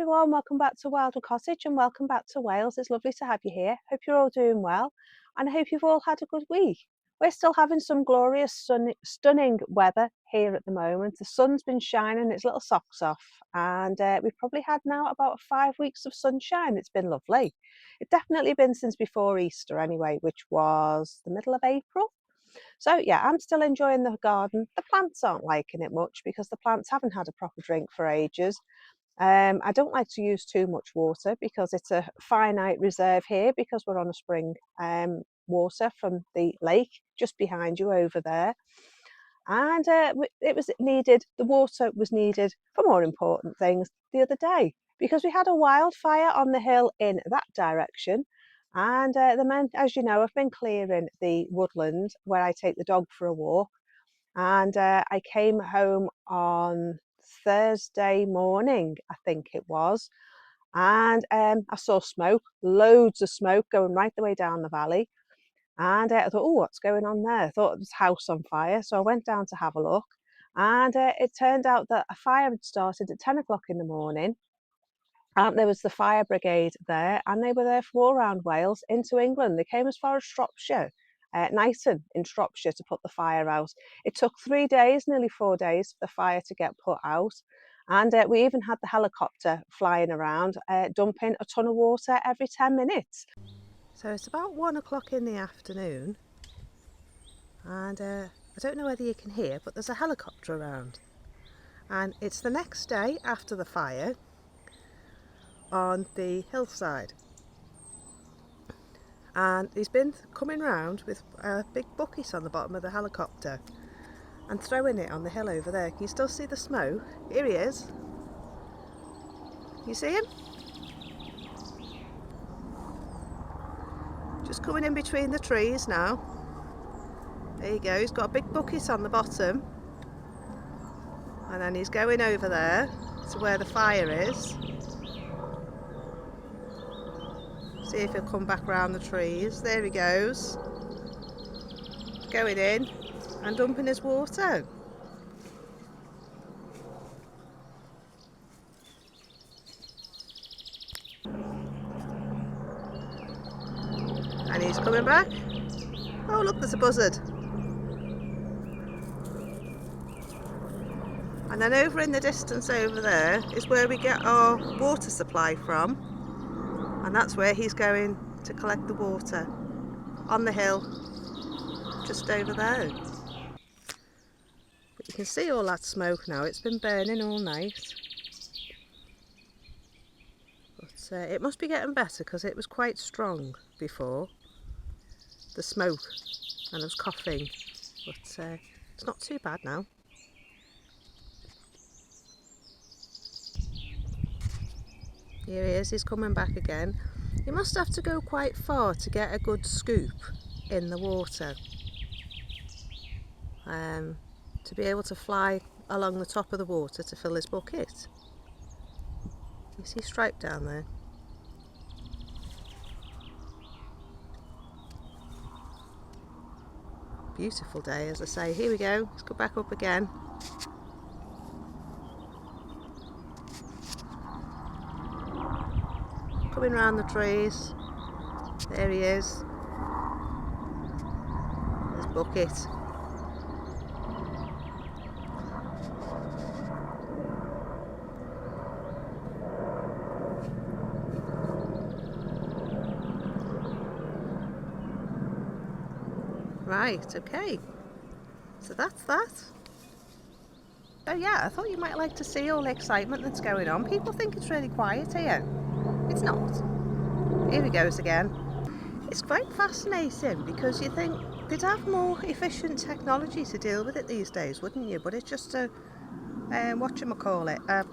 everyone, welcome back to Wildwood Cottage and welcome back to Wales. It's lovely to have you here. Hope you're all doing well and I hope you've all had a good week. We're still having some glorious stunning weather here at the moment. The sun's been shining its little socks off and we've probably had now about 5 weeks of sunshine. It's been lovely. It's definitely been since before Easter anyway, which was the middle of April. So yeah, I'm still enjoying the garden. The plants aren't liking it much because the plants haven't had a proper drink for ages. I don't like to use too much water because it's a finite reserve here because we're on a spring water from the lake just behind you over there. And it was needed, the water was needed for more important things the other day because we had a wildfire on the hill in that direction. And the men, as you know, have been clearing the woodland where I take the dog for a walk. And I came home on Thursday morning, I think it was, and I saw smoke, loads of smoke going right the way down the valley. And I thought, oh, what's going on there? I thought it was a house on fire. So I went down to have a look. And it turned out that a fire had started at 10 o'clock in the morning. There was the fire brigade there, and they were there from all around Wales into England. They came as far as Shropshire, Knighton in Shropshire, to put the fire out. It took 3 days, nearly 4 days, for the fire to get put out. And we even had the helicopter flying around, dumping a ton of water every 10 minutes. So it's about 1 o'clock in the afternoon, and I don't know whether you can hear, but there's a helicopter around. And it's the next day after the fire on the hillside. And he's been coming round with a big bucket on the bottom of the helicopter and throwing it on the hill over there. Can you still see the smoke? Here he is. You see him? Just coming in between the trees now. There you go, he's got a big bucket on the bottom. And then he's going over there to where the fire is. See if he'll come back around the trees. There he goes. Going in and dumping his water. And he's coming back. Oh look, there's a buzzard. And then over in the distance over there is where we get our water supply from. And that's where he's going to collect the water, on the hill, just over there. But you can see all that smoke now. It's been burning all night. But it must be getting better because it was quite strong before, the smoke, and I was coughing. But it's not too bad now. Here he is, he's coming back again. You must have to go quite far to get a good scoop in the water to be able to fly along the top of the water to fill his bucket. You see Stripe down there? Beautiful day, as I say. Here we go, let's go back up again. Coming round the trees. There he is. His bucket. Right, okay. So that's that. Oh yeah, I thought you might like to see all the excitement that's going on. People think it's really quiet here. It's not. Here he goes again. It's quite fascinating because you think they'd have more efficient technology to deal with it these days, wouldn't you? But it's just a whatchamacallit, a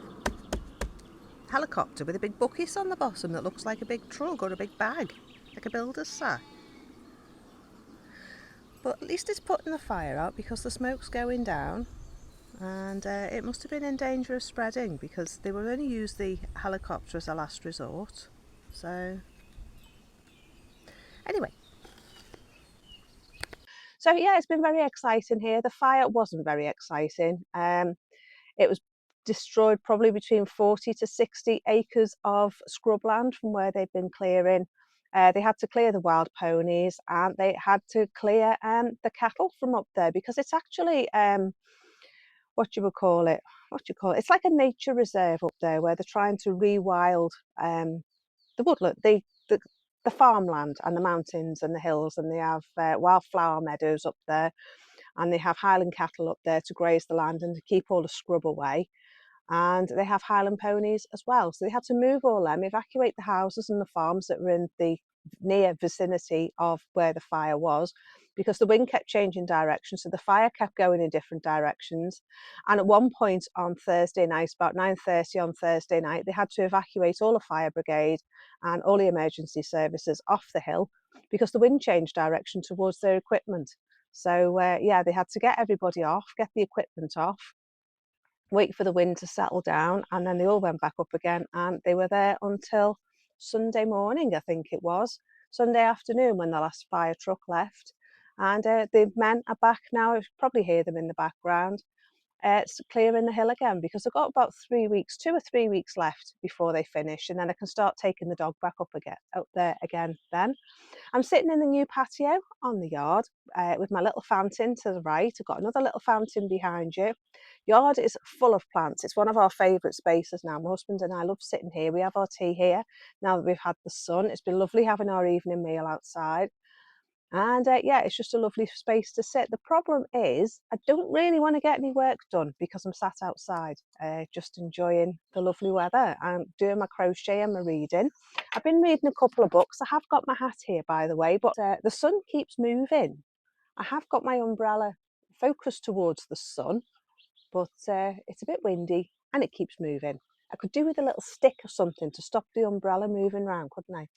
helicopter with a big bucket on the bottom that looks like a big truck or a big bag, like a builder's sack. But at least it's putting the fire out because the smoke's going down. And it must have been in danger of spreading because they will only use the helicopter as a last resort. So anyway, so yeah, it's been very exciting here. The fire wasn't very exciting. It was destroyed probably between 40 to 60 acres of scrubland from where they've been clearing. They had to clear the wild ponies, and they had to clear the cattle from up there, because it's actually what you would call it. What do you call it? It's like a nature reserve up there where they're trying to rewild the woodland, the farmland and the mountains and the hills, and they have wildflower meadows up there, and they have Highland cattle up there to graze the land and to keep all the scrub away. And they have Highland ponies as well. So they had to move all them, evacuate the houses and the farms that were in the near vicinity of where the fire was, because the wind kept changing direction. So the fire kept going in different directions. And at one point on Thursday night, about 9:30 on Thursday night, they had to evacuate all the fire brigade and all the emergency services off the hill because the wind changed direction towards their equipment. So yeah, they had to get everybody off, get the equipment off, wait for the wind to settle down, and then they all went back up again, and they were there until Sunday morning, I think it was, Sunday afternoon, when the last fire truck left. And the men are back now. You probably hear them in the background. It's clearing the hill again, because they've got about 3 weeks, 2 or 3 weeks left before they finish, and then I can start taking the dog back up there again then. I'm sitting in the new patio on the yard with my little fountain to the right. I've got another little fountain behind you. Yard is full of plants. It's one of our favourite spaces now. My husband and I love sitting here. We have our tea here now that we've had the sun. It's been lovely having our evening meal outside. And yeah, it's just a lovely space to sit. The problem is I don't really want to get any work done because I'm sat outside just enjoying the lovely weather. I'm doing my crochet and my reading. I've been reading a couple of books. I have got my hat here, by the way, but the sun keeps moving. I have got my umbrella focused towards the sun, but it's a bit windy and it keeps moving. I could do with a little stick or something to stop the umbrella moving around, couldn't I?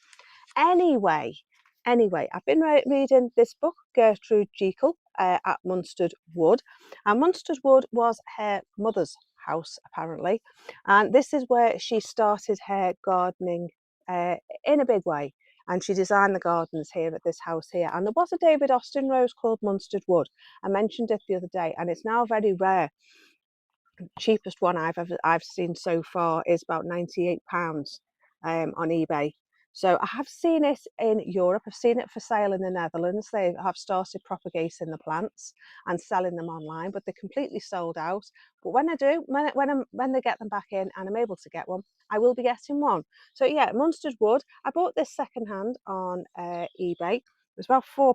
Anyway, I've been reading this book, Gertrude Jekyll, at Munstead Wood. And Munstead Wood was her mother's house, apparently. And this is where she started her gardening in a big way. And she designed the gardens here at this house here. And there was a David Austin rose called Munstead Wood. I mentioned it the other day, and it's now very rare. Cheapest one I've seen so far is about £98 on eBay. So I have seen it in Europe. I've seen it for sale in the Netherlands. They have started propagating the plants and selling them online, but they're completely sold out. But when I do, when they get them back in and I'm able to get one, I will be getting one. So yeah, Munstead Wood. I bought this secondhand on eBay. It was about £4,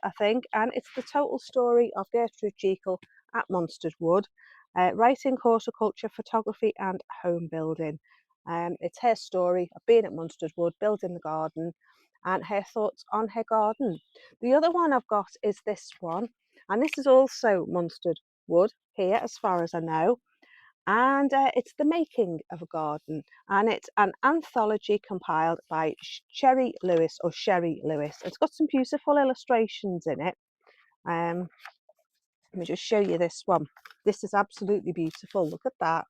I think, and it's the total story of Gertrude Jekyll at Munstead Wood. Writing, horticulture, photography and home building. It's her story of being at Munstead Wood, building the garden, and her thoughts on her garden. The other one I've got is this one, and this is also Munstead Wood here as far as I know, and it's the making of a garden, and it's an anthology compiled by Sherry Lewis. It's got some beautiful illustrations in it. Let me just show you this one. This is absolutely beautiful. Look at that.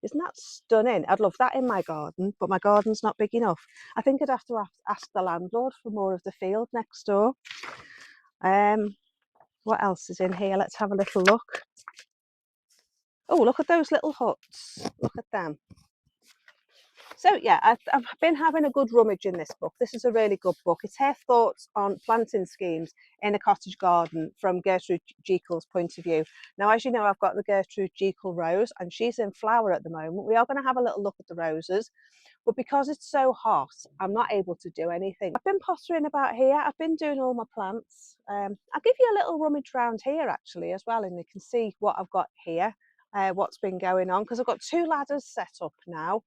Isn't that stunning? I'd love that in my garden, but my garden's not big enough. I think I'd have to ask the landlord for more of the field next door. What else is in here? Let's have a little look. Oh, look at those little huts. Look at them. So yeah, I've been having a good rummage in this book. This is a really good book. It's her thoughts on planting schemes in a cottage garden from Gertrude Jekyll's point of view. Now, as you know, I've got the Gertrude Jekyll rose, and she's in flower at the moment. We are going to have a little look at the roses, but because it's so hot, I'm not able to do anything. I've been pottering about here. I've been doing all my plants. I'll give you a little rummage around here actually as well, and you can see what I've got here, what's been going on, because I've got 2 ladders set up now.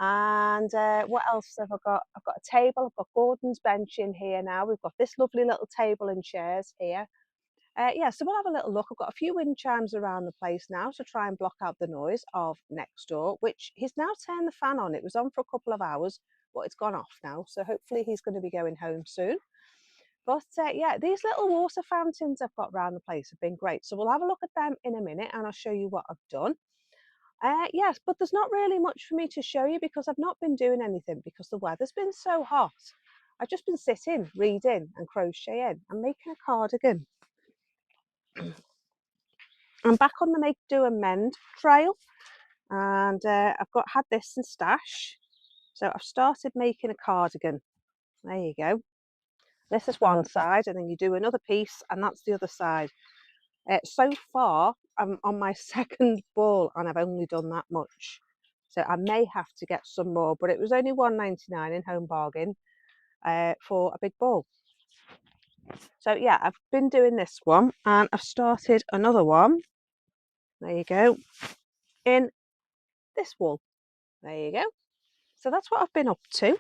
And what else have I got? I've got a table. I've got Gordon's bench in here now. We've got this lovely little table and chairs here. Yeah, so we'll have a little look. I've got a few wind chimes around the place now to try and block out the noise of next door, which he's now turned the fan on. It was on for a couple of hours, but it's gone off now. So hopefully he's going to be going home soon. But yeah, these little water fountains I've got around the place have been great. So we'll have a look at them in a minute and I'll show you what I've done. Yes, but there's not really much for me to show you because I've not been doing anything because the weather's been so hot. I've just been sitting, reading and crocheting and making a cardigan. I'm back on the make, do and mend trail. and I've had this in stash. So I've started making a cardigan. There you go. This is one side, and then you do another piece, and that's the other side. So far, I'm on my second ball, and I've only done that much. So I may have to get some more, but it was only £1.99 in home bargain for a big ball. So yeah, I've been doing this one, and I've started another one. There you go. In this wool. There you go. So that's what I've been up to.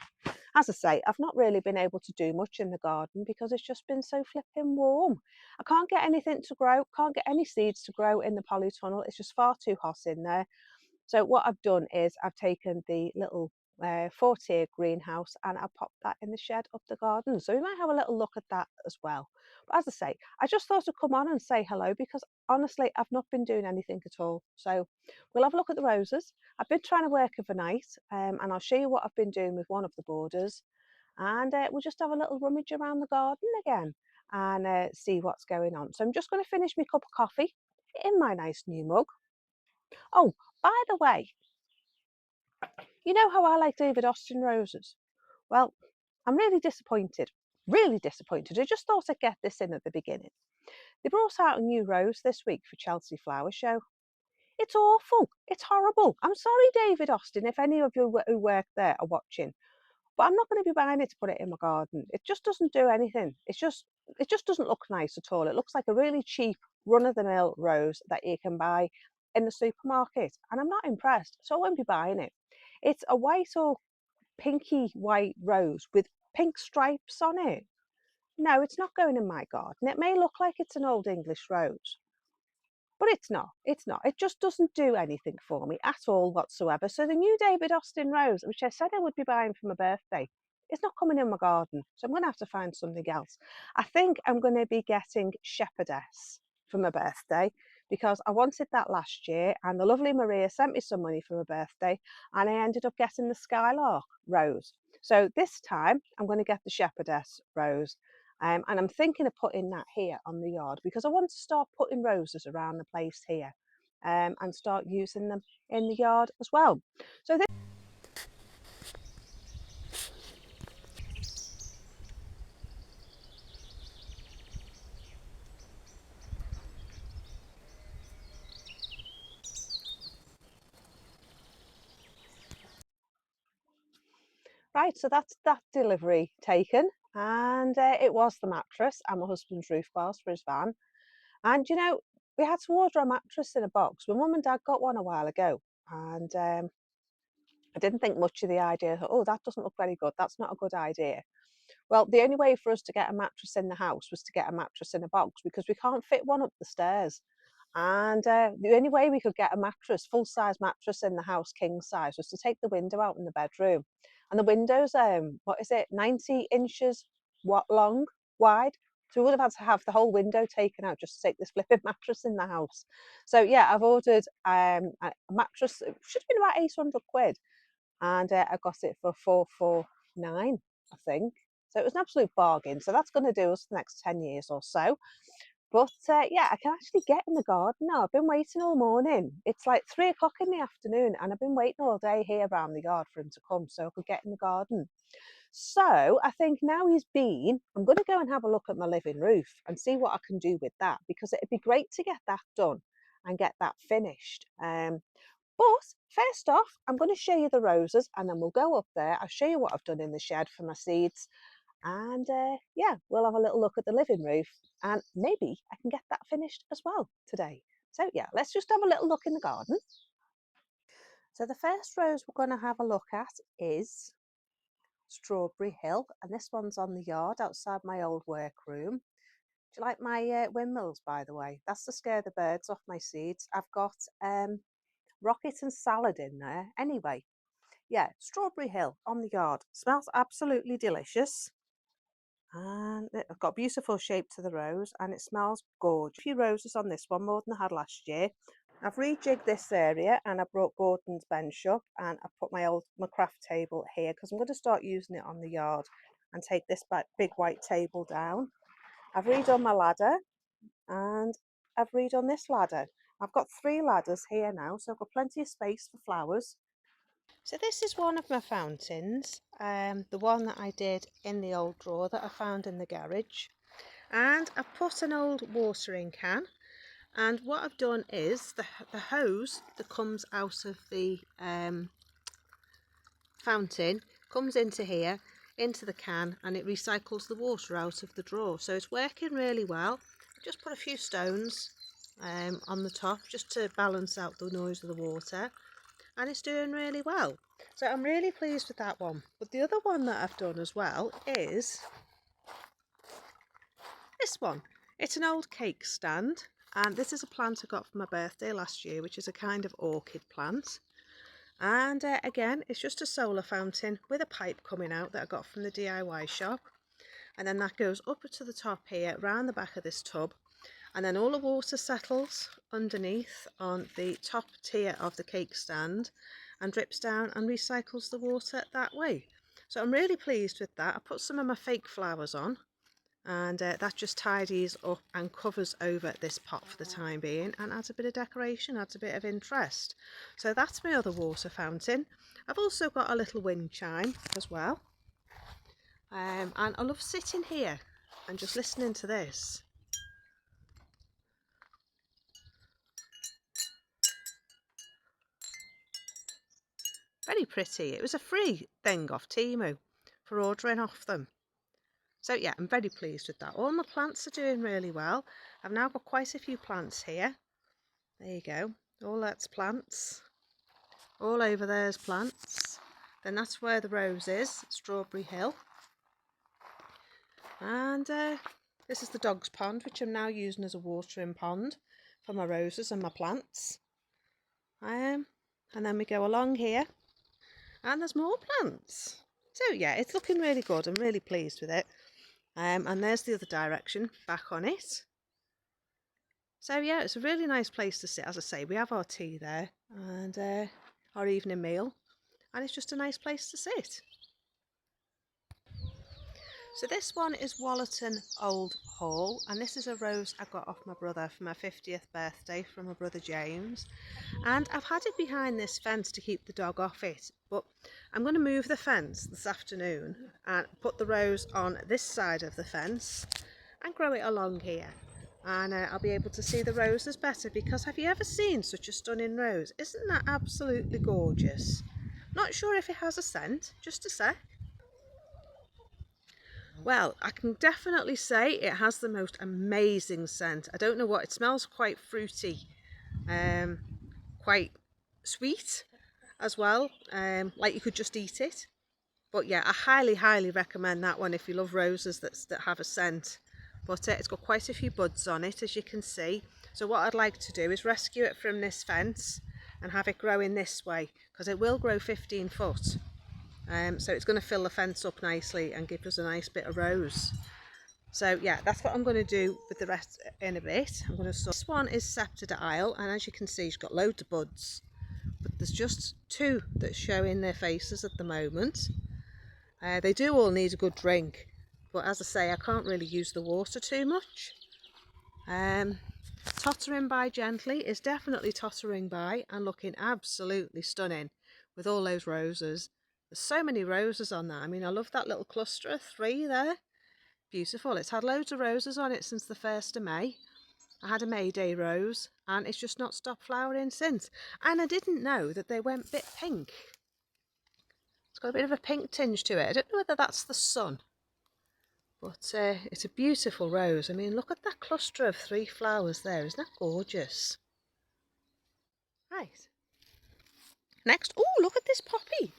As I say, I've not really been able to do much in the garden because it's just been so flipping warm. I can't get anything to grow, can't get any seeds to grow in the polytunnel. It's just far too hot in there. So what I've done is I've taken the little 4-tier greenhouse and I've popped that in the shed up the garden. So we might have a little look at that as well. But as I say, I just thought I'd come on and say hello because honestly, I've not been doing anything at all. So we'll have a look at the roses. I've been trying to work overnight and I'll show you what I've been doing with one of the borders. And we'll just have a little rummage around the garden again and see what's going on. So I'm just going to finish my cup of coffee in my nice new mug. Oh, by the way, you know how I like David Austin roses? Well, I'm really disappointed. Really disappointed. I just thought I'd get this in at the beginning. They brought out a new rose this week for Chelsea Flower Show. It's awful. It's horrible. I'm sorry, David Austin, if any of you who work there are watching. But I'm not going to be buying it to put it in my garden. It just doesn't do anything. It just doesn't look nice at all. It looks like a really cheap run-of-the-mill rose that you can buy in the supermarket. And I'm not impressed, so I won't be buying it. It's a white or pinky white rose with pink stripes on it. No, it's not going in my garden. It may look like it's an old English rose, but it's not. It's not. It just doesn't do anything for me at all whatsoever. So the new David Austin rose, which I said I would be buying for my birthday, is not coming in my garden. So I'm going to have to find something else. I think I'm going to be getting shepherdess for my birthday because I wanted that last year and the lovely Maria sent me some money for my birthday and I ended up getting the skylark rose. So this time I'm going to get the shepherdess rose. And I'm thinking of putting that here on the yard because I want to start putting roses around the place here and start using them in the yard as well. So this right, so that's that delivery taken, and it was the mattress and my husband's roof bars for his van. And you know, we had to order a mattress in a box. My mum and dad got one a while ago, and I didn't think much of the idea. Oh, that doesn't look very good. That's not a good idea. Well, the only way for us to get a mattress in the house was to get a mattress in a box because we can't fit one up the stairs. And the only way we could get a mattress, full size mattress in the house, king size, was to take the window out in the bedroom. And the window's, what is it, 90 inches long, wide. So we would have had to have the whole window taken out just to take this flipping mattress in the house. So yeah, I've ordered a mattress. It should have been about 800 quid. And I got it for 449, I think. So it was an absolute bargain. So that's going to do us the next 10 years or so. But yeah, I can actually get in the garden now. I've been waiting all morning. It's like 3 o'clock in the afternoon, and I've been waiting all day here around the yard for him to come so I could get in the garden. So I think now he's been, I'm going to go and have a look at my living roof and see what I can do with that because it'd be great to get that done and get that finished. But first off, I'm going to show you the roses and then we'll go up there. I'll show you what I've done in the shed for my seeds. And yeah, we'll have a little look at the living roof and maybe I can get that finished as well today. So yeah, let's just have a little look in the garden. So the first rose we're going to have a look at is Strawberry Hill, and this one's on the yard outside my old workroom. Do you like my windmills, by the way? That's to scare the birds off my seeds. I've got rocket and salad in there. Anyway, yeah, Strawberry Hill on the yard. Smells absolutely delicious. And I've got a beautiful shape to the rose and it smells gorgeous. A few roses on this one, more than I had last year. I've rejigged this area and I brought Gordon's bench up and I put my craft table here because I'm going to start using it on the yard and take this big white table down. I've redone my ladder and I've redone this ladder. I've got 3 ladders here now, so I've got plenty of space for flowers. So this is one of my fountains, the one that I did in the old drawer that I found in the garage. And I've put an old watering can, and what I've done is the hose that comes out of the fountain comes into here, into the can, and it recycles the water out of the drawer. So it's working really well. Just put a few stones on the top just to balance out the noise of the water, and it's doing really well. So I'm really pleased with that one. But the other one that I've done as well is this one. It's an old cake stand, and this is a plant I got for my birthday last year, which is a kind of orchid plant. And again, it's just a solar fountain with a pipe coming out that I got from the DIY shop, and then that goes up to the top here around the back of this tub, and then all the water settles underneath on the top tier of the cake stand and drips down and recycles the water that way. So I'm really pleased with that. I put some of my fake flowers on, and that just tidies up and covers over this pot for the time being and adds a bit of decoration, adds a bit of interest. So that's my other water fountain. I've also got a little wind chime as well, and I love sitting here and just listening to this. Very pretty. It was a free thing off Temu for ordering off them. So yeah, I'm very pleased with that. All my plants are doing really well. I've now got quite a few plants here. There you go. All that's plants. All over there's plants. Then that's where the rose is, Strawberry Hill. And this is the dog's pond, which I'm now using as a watering pond for my roses and my plants. And then we go along here, and there's more plants. So yeah, it's looking really good. I'm really pleased with it. And there's the other direction, back on it. So yeah, it's a really nice place to sit. As I say, we have our tea there and our evening meal, and it's just a nice place to sit. So this one is Wallerton Old Hall, and this is a rose I got off my brother for my 50th birthday from my brother James. And I've had it behind this fence to keep the dog off it, but I'm going to move the fence this afternoon and put the rose on this side of the fence and grow it along here. And I'll be able to see the roses better, because have you ever seen such a stunning rose? Isn't that absolutely gorgeous? Not sure if it has a scent, just a sec. Well, I can definitely say it has the most amazing scent. I don't know what, it smells quite fruity, quite sweet as well, like you could just eat it. But yeah, I highly recommend that one if you love roses that have a scent. But it's got quite a few buds on it, as you can see. So what I'd like to do is rescue it from this fence and have it grow in this way, because it will grow 15 foot. So it's going to fill the fence up nicely and give us a nice bit of rose. So yeah, that's what I'm going to do with the rest in a bit. I'm going to sort. This one is Sceptred Isle, and as you can see, she's got loads of buds, but there's just 2 that show in their faces at the moment. They do all need a good drink, but as I say, I can't really use the water too much. Tottering by Gently is definitely tottering by and looking absolutely stunning with all those roses. There's so many roses on that. I mean, I love that little cluster of 3 there. Beautiful. It's had loads of roses on it since the 1st of May. I had a May Day rose, and it's just not stopped flowering since. And I didn't know that they went a bit pink. It's got a bit of a pink tinge to it. I don't know whether that's the sun, but it's a beautiful rose. I mean, look at that cluster of 3 flowers there. Isn't that gorgeous? Right. Next, oh, look at this poppy.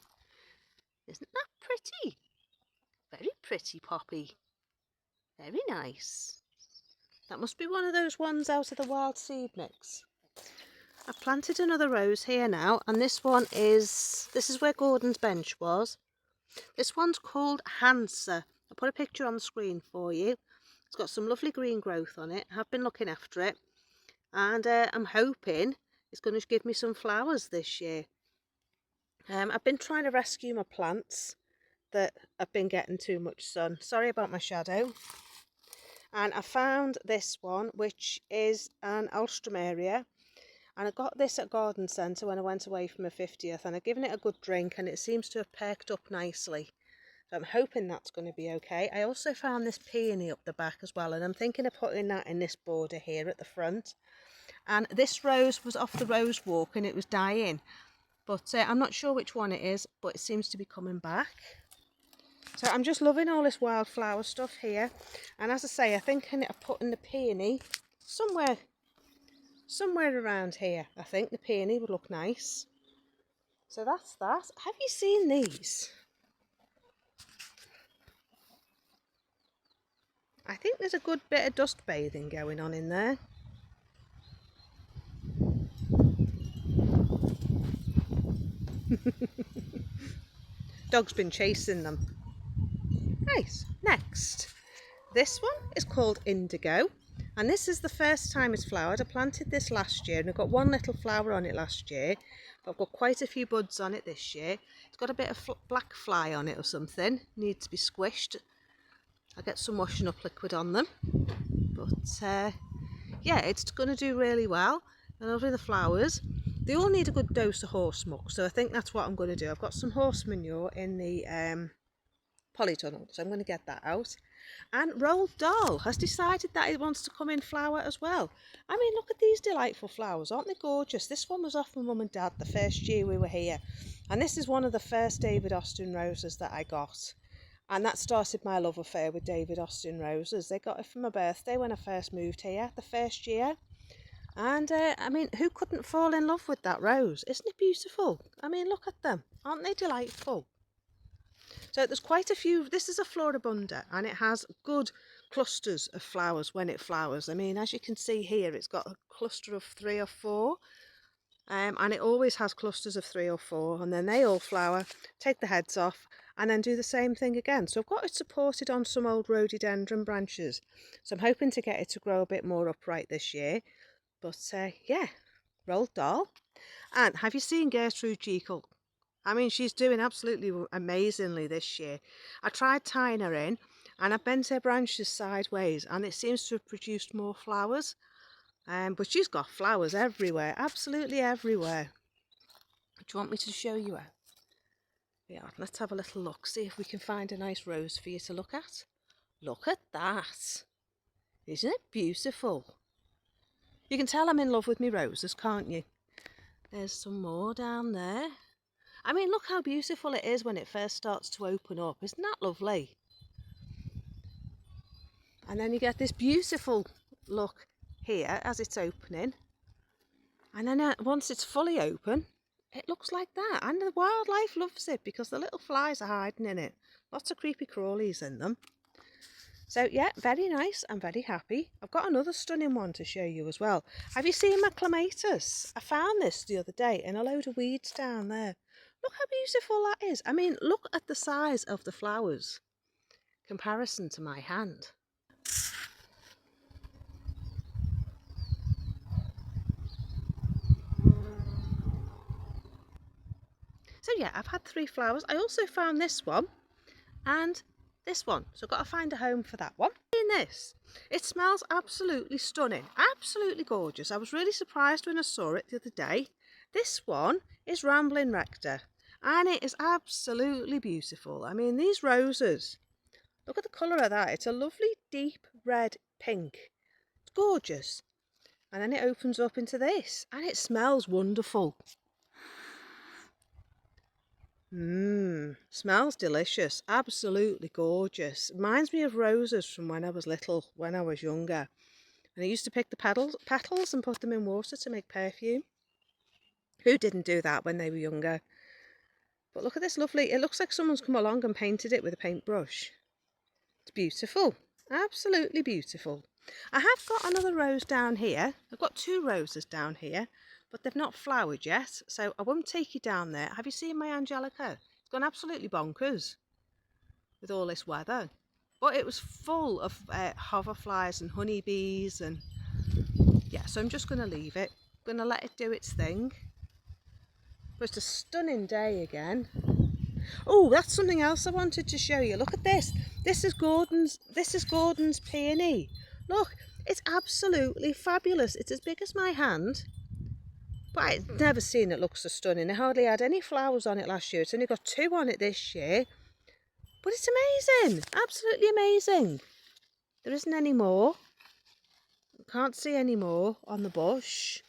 Isn't that pretty? Very pretty poppy. Very nice. That must be one of those ones out of the wild seed mix. I've planted another rose here now, and this is where Gordon's bench was. This one's called Hansa. I'll put a picture on the screen for you. It's got some lovely green growth on it. I've been looking after it, and I'm hoping it's going to give me some flowers this year. I've been trying to rescue my plants that have been getting too much sun. Sorry about my shadow. And I found this one, which is an alstroemeria, And I got this at Garden Centre when I went away for my 50th, and I've given it a good drink and it seems to have perked up nicely. So I'm hoping that's going to be okay. I also found this peony up the back as well, and I'm thinking of putting that in this border here at the front. And this rose was off the rose walk and it was dying, but I'm not sure which one it is, but it seems to be coming back. So I'm just loving all this wildflower stuff here. And as I say, I think of putting the peony somewhere around here. I think the peony would look nice. So that's that. Have you seen these? I think there's a good bit of dust bathing going on in there. Dog's been chasing them. Right, next. This one is called Indigo, and this is the first time it's flowered. I planted this last year and I got one little flower on it last year, but I've got quite a few buds on it this year. It's got a bit of black fly on it or something, needs to be squished. I'll get some washing up liquid on them, but yeah, it's going to do really well. I love the flowers. They all need a good dose of horse muck, so I think that's what I'm going to do. I've got some horse manure in the polytunnel, so I'm going to get that out. And Roald Dahl has decided that it wants to come in flower as well. I mean, look at these delightful flowers, aren't they gorgeous? This one was off my mum and dad the first year we were here, and this is one of the first David Austin roses that I got, and that started my love affair with David Austin roses. They got it for my birthday when I first moved here the first year. And I mean, who couldn't fall in love with that rose? Isn't it beautiful? I mean, look at them. Aren't they delightful? So there's quite a few. This is a floribunda, and it has good clusters of flowers when it flowers. I mean, as you can see here, it's got a cluster of 3 or 4. And it always has clusters of 3 or 4. And then they all flower, take the heads off, and then do the same thing again. So I've got it supported on some old rhododendron branches. So I'm hoping to get it to grow a bit more upright this year. But yeah, Roald Dahl. And have you seen Gertrude Jekyll? I mean, she's doing absolutely amazingly this year. I tried tying her in and I bent her branches sideways and it seems to have produced more flowers. But she's got flowers everywhere, absolutely everywhere. Do you want me to show you her? Yeah, let's have a little look, see if we can find a nice rose for you to look at. Look at that. Isn't it beautiful? You can tell I'm in love with me roses, can't you? There's some more down there. I mean, look how beautiful it is when it first starts to open up. Isn't that lovely? And then you get this beautiful look here as it's opening. And then once it's fully open, it looks like that. And the wildlife loves it because the little flies are hiding in it. Lots of creepy crawlies in them. So yeah, very nice. I'm very happy. I've got another stunning one to show you as well. Have you seen my clematis? I found this the other day in a load of weeds down there. Look how beautiful that is. I mean, look at the size of the flowers. Comparison to my hand. So yeah, I've had 3 flowers. I also found this one and this one, so I've got to find a home for that one. In this, it smells absolutely stunning, absolutely gorgeous. I was really surprised when I saw it the other day. This one is Rambling Rector and it is absolutely beautiful. I mean, these roses, look at the colour of that. It's a lovely deep red pink. It's gorgeous. And then it opens up into this and it smells wonderful. Smells delicious, absolutely gorgeous. Reminds me of roses from when I was little, when I was younger. And I used to pick the petals and put them in water to make perfume. Who didn't do that when they were younger? But look at this lovely, it looks like someone's come along and painted it with a paintbrush. It's beautiful, absolutely beautiful. I have got another rose down here. I've got 2 roses down here, but they've not flowered yet, so I won't take you down there. Have you seen my Angelica? It's gone absolutely bonkers with all this weather. But it was full of hoverflies and honeybees, and yeah, so I'm just going to leave it. I'm going to let it do its thing. But it's a stunning day again. Oh, that's something else I wanted to show you. Look at this. This is Gordon's peony. Look, it's absolutely fabulous. It's as big as my hand. but I've never seen it look so stunning. It hardly had any flowers on it last year. It's only got 2 on it this year. But it's amazing, absolutely amazing. There isn't any more. Can't see any more on the bush.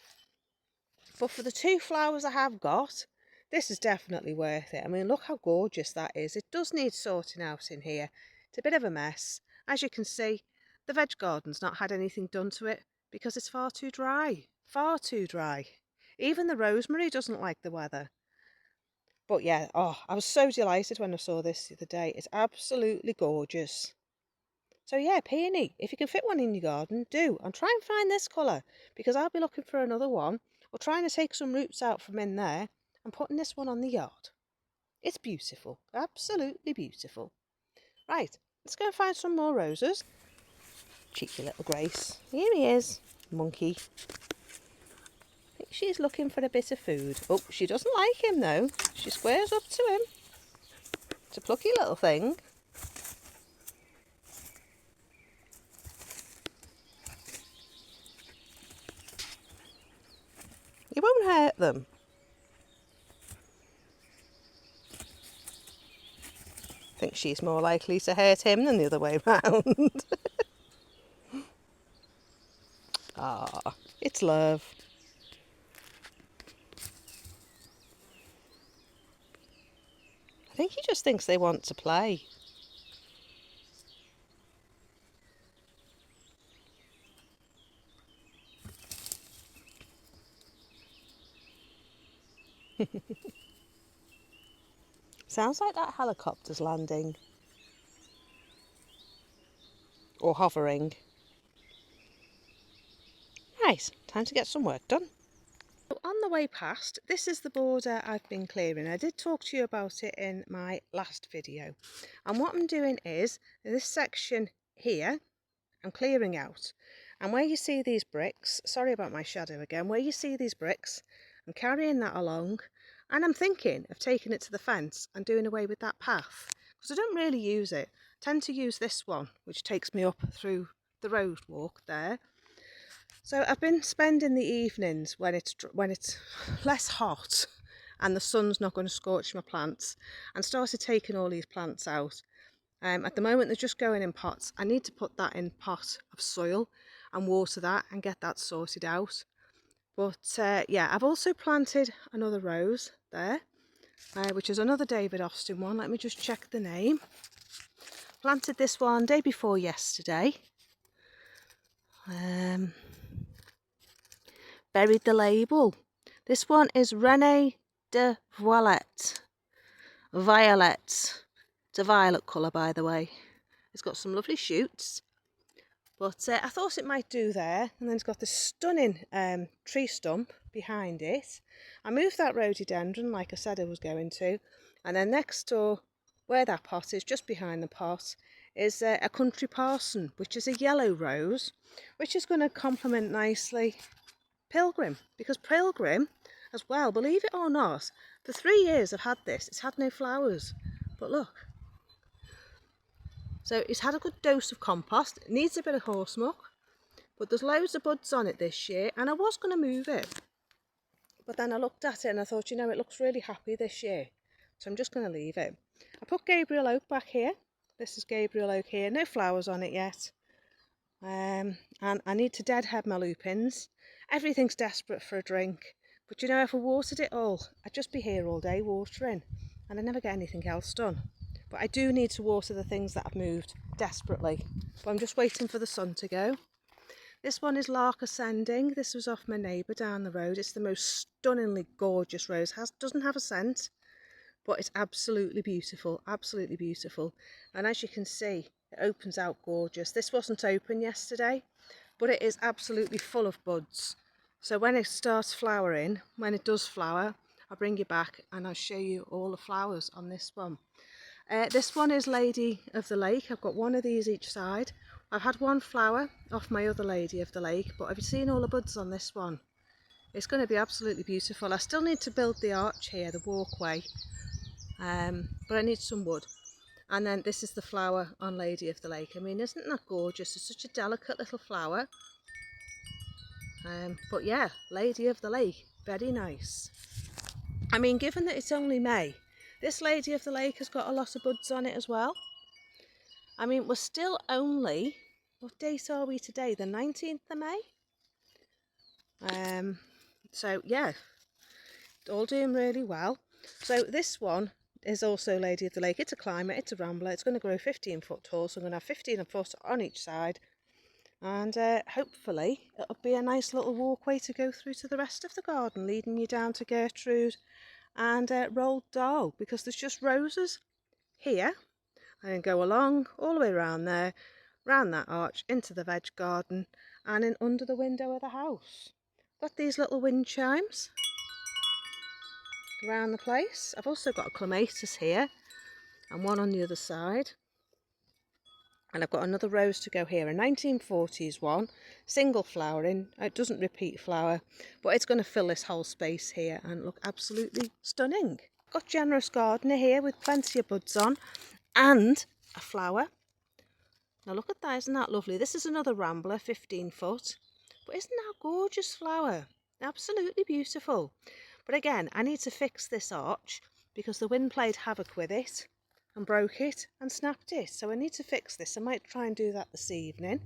But for the 2 flowers I have got, this is definitely worth it. I mean, look how gorgeous that is. It does need sorting out in here. It's a bit of a mess. As you can see, the veg garden's not had anything done to it because it's far too dry. Far too dry. Even the rosemary doesn't like the weather. But yeah, oh, I was so delighted when I saw this the other day. It's absolutely gorgeous. So yeah, peony, if you can fit one in your garden, do. And try and find this colour, because I'll be looking for another one, or trying to take some roots out from in there and putting this one on the yard. It's beautiful, absolutely beautiful. Right, let's go and find some more roses. Cheeky little Grace. Here he is, monkey. I think she's looking for a bit of food. Oh, she doesn't like him though. She squares up to him. It's a plucky little thing. He won't hurt them. I think she's more likely to hurt him than the other way round. Ah, it's love. I think he just thinks they want to play. Sounds like that helicopter's landing. Or hovering. Right, time to get some work done. So on the way past, this is the border I've been clearing. I did talk to you about it in my last video. And what I'm doing is, this section here, I'm clearing out. And where you see these bricks, sorry about my shadow again, where you see these bricks, I'm carrying that along. And I'm thinking of taking it to the fence and doing away with that path, because I don't really use it. I tend to use this one, which takes me up through the road walk there. So I've been spending the evenings when it's less hot and the sun's not going to scorch my plants, and started taking all these plants out. At the moment they're just going in pots. I need to put that in pot of soil and water that and get that sorted out. But yeah, I've also planted another rose there, which is another David Austin one. Let me just check the name. Planted this one day before yesterday. Buried the label. This one is René de Violet. It's a violet colour, by the way. It's got some lovely shoots. But I thought it might do there. And then it's got this stunning tree stump behind it. I moved that rhododendron like I said I was going to. And then next door, where that pot is, just behind the pot, is a country parson, which is a yellow rose, which is going to complement nicely Pilgrim. Because Pilgrim, as well, believe it or not, for 3 years I've had this. It's had no flowers. But look. So it's had a good dose of compost. It needs a bit of horse muck, but there's loads of buds on it this year, and I was going to move it. But then I looked at it and I thought, you know, it looks really happy this year. So I'm just going to leave it. I put Gabriel Oak back here. This is Gabriel Oak here. No flowers on it yet. And I need to deadhead my lupins. Everything's desperate for a drink. But you know, if I watered it all, I'd just be here all day watering. And I never get anything else done. But I do need to water the things that I've moved desperately. But I'm just waiting for the sun to go. This one is Lark Ascending. This was off my neighbour down the road. It's the most stunningly gorgeous rose. Doesn't have a scent, but it's absolutely beautiful. Absolutely beautiful. And as you can see, it opens out gorgeous. This wasn't open yesterday, but it is absolutely full of buds. So when it starts flowering, when it does flower, I'll bring you back and I'll show you all the flowers on this one. This one is Lady of the Lake. I've got one of these each side. I've had one flower off my other Lady of the Lake, but have you seen all the buds on this one? It's going to be absolutely beautiful. I still need to build the arch here, the walkway, but I need some wood. And then this is the flower on Lady of the Lake. I mean, isn't that gorgeous? It's such a delicate little flower. But yeah, Lady of the Lake. Very nice. I mean, given that it's only May, this Lady of the Lake has got a lot of buds on it as well. I mean, we're still only, what date are we today? The 19th of May? So yeah, all doing really well. So this one is also Lady of the Lake. It's a climber, it's a rambler. It's going to grow 15 foot tall, so I'm going to have 15 foot on each side. And hopefully it'll be a nice little walkway to go through to the rest of the garden, leading you down to Gertrude and Roald Dahl, because there's just roses here. And then go along all the way around there, round that arch, into the veg garden, and in under the window of the house. Got these little wind chimes around the place. I've also got a clematis here and one on the other side. And I've got another rose to go here, a 1940s one, single flowering. It doesn't repeat flower, but it's going to fill this whole space here and look absolutely stunning. Got Generous Gardener here with plenty of buds on and a flower. Now look at that, isn't that lovely? This is another rambler, 15 foot. But isn't that a gorgeous flower? Absolutely beautiful. But again, I need to fix this arch because the wind played havoc with it and broke it and snapped it. So I need to fix this. I might try and do that this evening.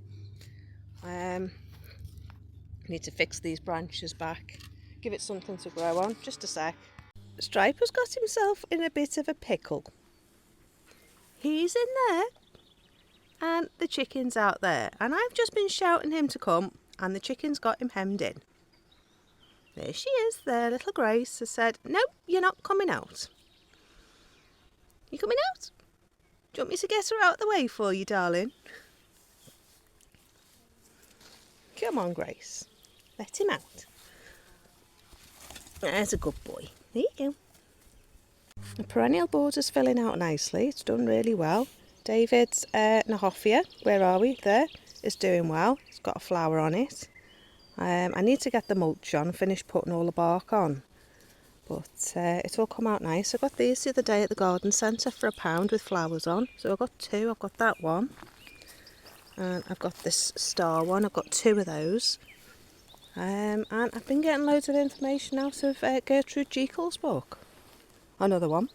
I need to fix these branches back, give it something to grow on. Just a sec. Stripe has got himself in a bit of a pickle. He's in there and the chicken's out there, and I've just been shouting him to come and the chicken's got him hemmed in. There she is there. Little Grace has said, no, you're not coming out. You coming out? Do you want me to get her out of the way for you, darling? Come on, Grace. Let him out. There's a good boy. There you go. The perennial border's filling out nicely. It's done really well. David's Nahophia, where are we? There, is doing well. It's got a flower on it. I need to get the mulch on, finish putting all the bark on. But it's all come out nice. I got these the other day at the garden centre for £1 with flowers on. So I've got two. I've got that one. And I've got this star one. I've got two of those. And I've been getting loads of information out of Gertrude Jekyll's book. Another one.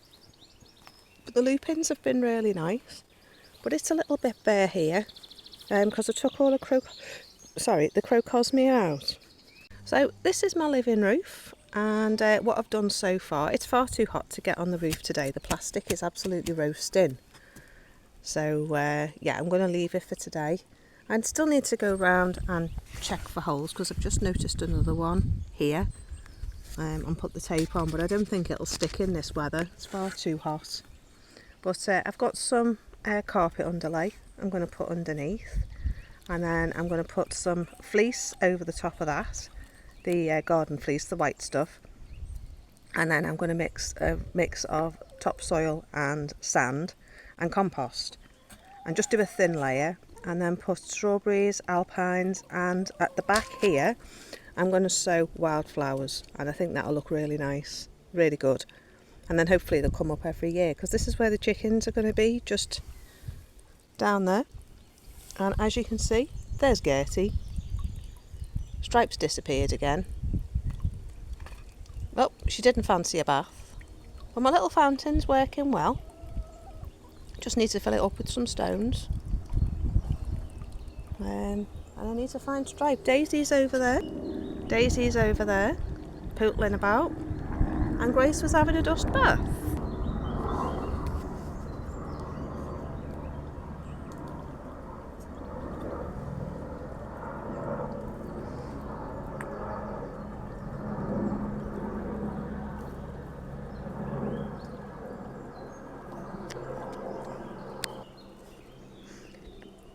But the lupins have been really nice. But it's a little bit bare here. Because I took all the crocosmia out. So this is my living roof. And what I've done so far, it's far too hot to get on the roof today. The plastic is absolutely roasting. So yeah, I'm going to leave it for today. I still need to go around and check for holes because I've just noticed another one here. And put the tape on, but I don't think it'll stick in this weather. It's far too hot. But I've got some carpet underlay I'm going to put underneath. And then I'm going to put some fleece over the top of that. The garden fleece, the white stuff, and then I'm going to mix a mix of topsoil and sand and compost and just do a thin layer, and then put strawberries, alpines, and at the back here I'm going to sow wildflowers, and I think that'll look really nice, really good. And then hopefully they'll come up every year because this is where the chickens are going to be, just down there. And as you can see, there's Gertie. Stripe's disappeared again. Oh, she didn't fancy a bath. Well, my little fountain's working well. Just need to fill it up with some stones. And I need to find Stripe. Daisy's over there. Daisy's over there, pootling about. And Grace was having a dust bath.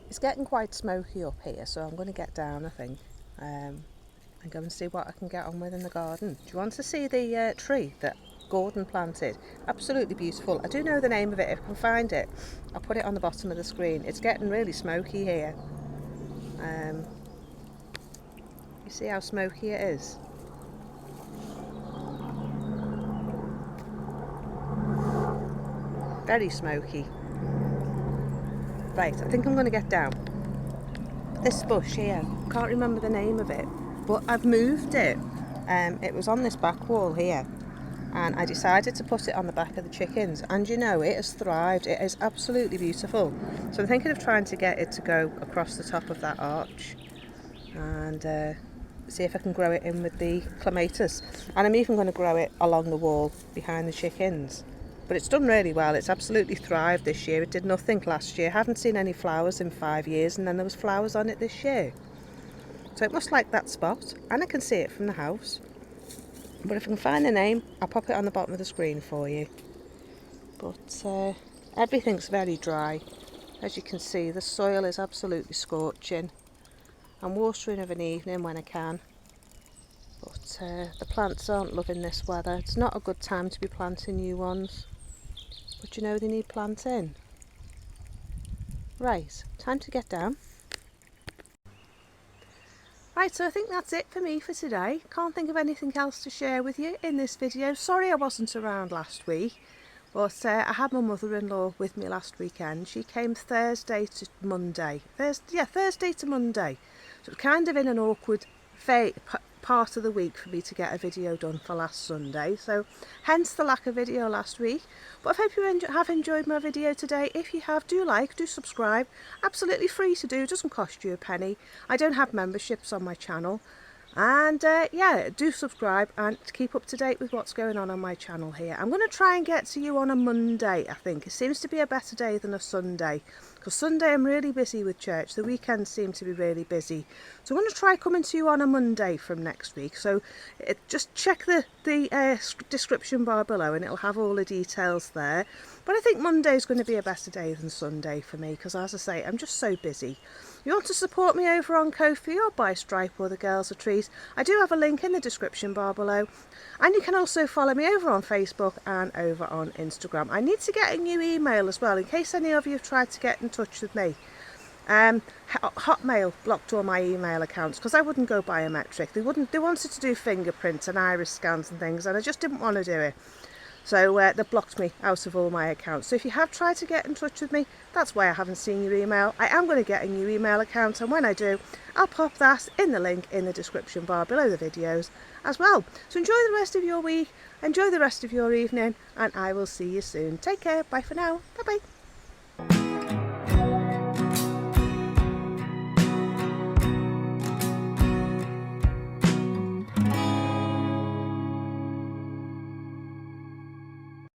It's getting quite smoky up here, so I'm going to get down, I think, and go and see what I can get on with in the garden. Do you want to see the tree that Gordon planted? Absolutely beautiful. I do know the name of it. If I can find it, I'll put it on the bottom of the screen. It's getting really smoky here. You see how smoky it is? Very smoky. Right, I think I'm going to get down. This bush here, can't remember the name of it, but I've moved it It was on this back wall here, and I decided to put it on the back of the chickens, and you know, it has thrived. It is absolutely beautiful. So I'm thinking of trying to get it to go across the top of that arch and see if I can grow it in with the clematis. And I'm even going to grow it along the wall behind the chickens. But it's done really well. It's absolutely thrived this year. It did nothing last year. I haven't seen any flowers in 5 years, and then there was flowers on it this year. So it must like that spot, and I can see it from the house. But if I can find the name, I'll pop it on the bottom of the screen for you. But everything's very dry. As you can see, the soil is absolutely scorching. I'm watering of an evening when I can. But the plants aren't loving this weather. It's not a good time to be planting new ones. But you know, they need planting. Right, time to get down. Right, so I think that's it for me for today. Can't think of anything else to share with you in this video. Sorry I wasn't around last week, but I had my mother-in-law with me last weekend. She came Thursday to Monday. Thursday to Monday. So it was kind of in an awkward part of the week for me to get a video done for last Sunday, so hence the lack of video last week. But I hope you have enjoyed my video today. If you have, do subscribe. Absolutely free to do, doesn't cost you a penny. I don't have memberships on my channel. And yeah, do subscribe and keep up to date with what's going on my channel here. I'm going to try and get to you on a Monday, I think. It seems to be a better day than a Sunday, because Sunday I'm really busy with church. The weekends seem to be really busy. So I'm going to try coming to you on a Monday from next week. So just check the description bar below and it'll have all the details there. But I think Monday is going to be a better day than Sunday for me, because as I say, I'm just so busy. If you want to support me over on KOFI or buy Stripe or the Girls of Trees, I do have a link in the description bar below. And you can also follow me over on Facebook and over on Instagram. I need to get a new email as well, in case any of you have tried to get in touch with me. Hotmail blocked all my email accounts because I wouldn't go biometric. They wanted to do fingerprints and iris scans and things, and I just didn't want to do it. So they blocked me out of all my accounts. So if you have tried to get in touch with me, that's why I haven't seen your email. I am going to get a new email account, and when I do, I'll pop that in the link in the description bar below the videos as well. So enjoy the rest of your week, enjoy the rest of your evening, and I will see you soon. Take care, bye for now, bye bye.